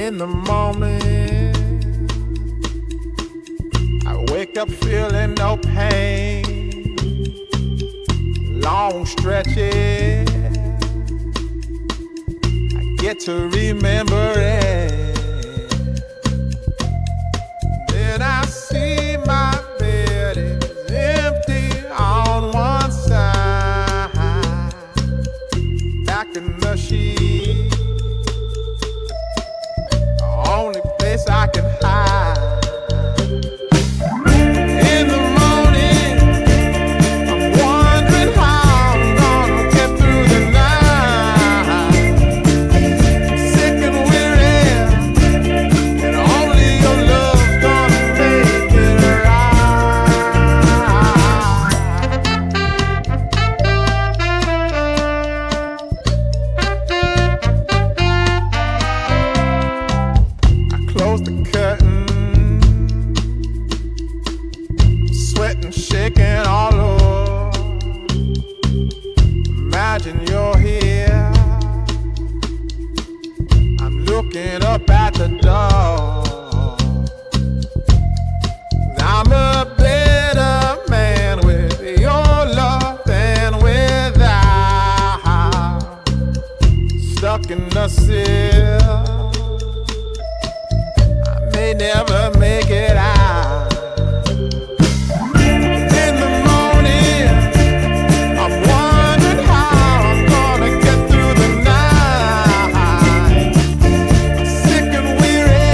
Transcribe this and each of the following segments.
In the morning, I wake up feeling no pain. Long stretches, I get to remember it. Then I see my bed is empty on one side. Back in the sheet, the only place I can hide. In the morning, I'm wondering how I'm gonna get through the night. Sick and weary, and only your love's gonna make it I close the curtain, sweating, shaking all over. Imagine you're here. I'm looking up at the door. I'm a better man with your love than without. Stuck in the cell, I may never make it out. In the morning, I'm wondering how I'm gonna get through the night. Sick and weary,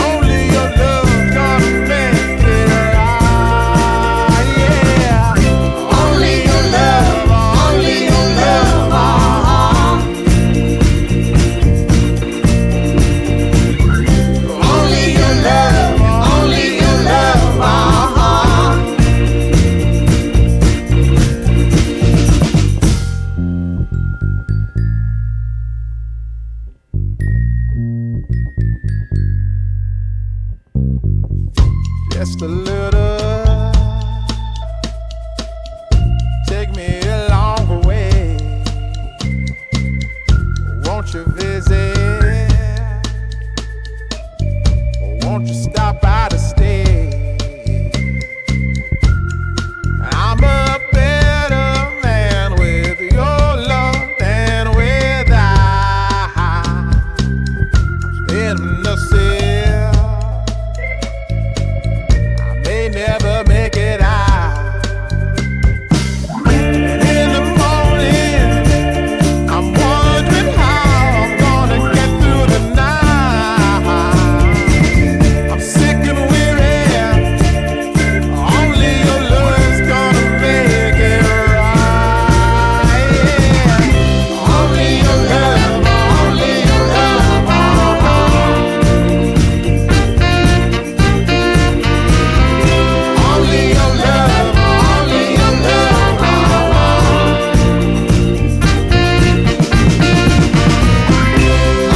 only your love's gonna make it right. Yeah, only your love, only your love. Only your love, only your love. Just a little, take me along the way. Won't you visit? Won't you stop by to stay? I'm a better man with your love than without. In the cell, I may never make it out. And in the morning, I'm wondering how I'm gonna get through the night. I'm sick and weary, only your love's gonna make it right. Yeah. Only your love, only your love. Only your love, only your love.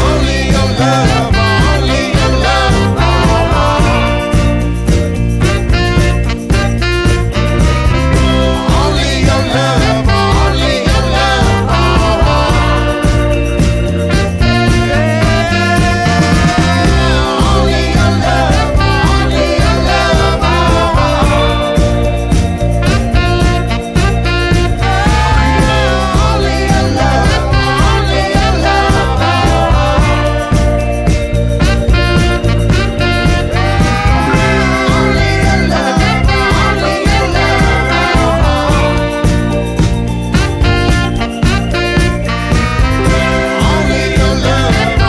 Only your love, only your love. Only your love, only your love. Only your love, only your love. Only your love, only your love. Only your love, only your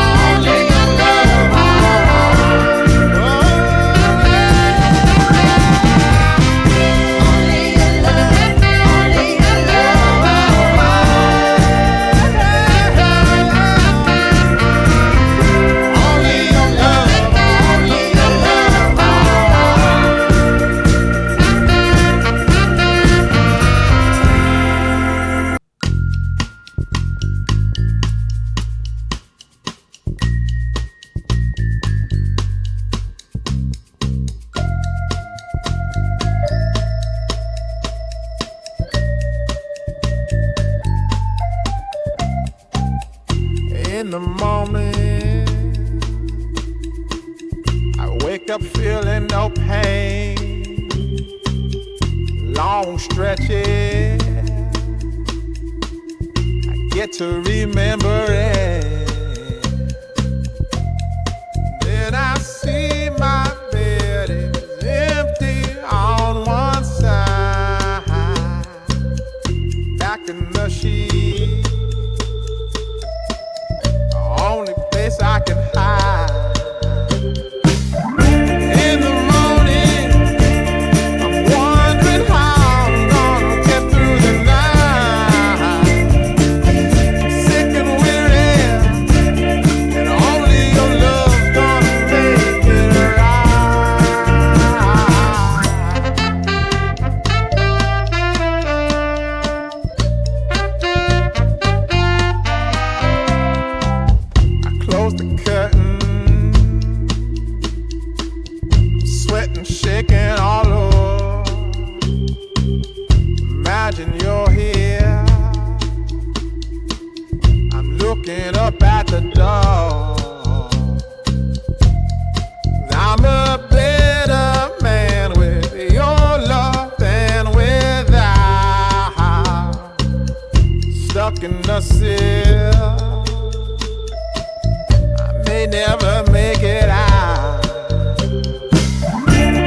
In the morning, up feeling no pain. Long stretches, I get to remember it. Then I see my bed is empty on one side. Back in the sheet, the only place I can hide. In the morning, I'm wondering how I'm gonna get through the night. Sick and weary, and only your love's gonna make it right. I close the curtain, sweating, shaking all over. Imagine you're here. I'm looking up at the door. I'm a better man with your love than without. Stuck in the city,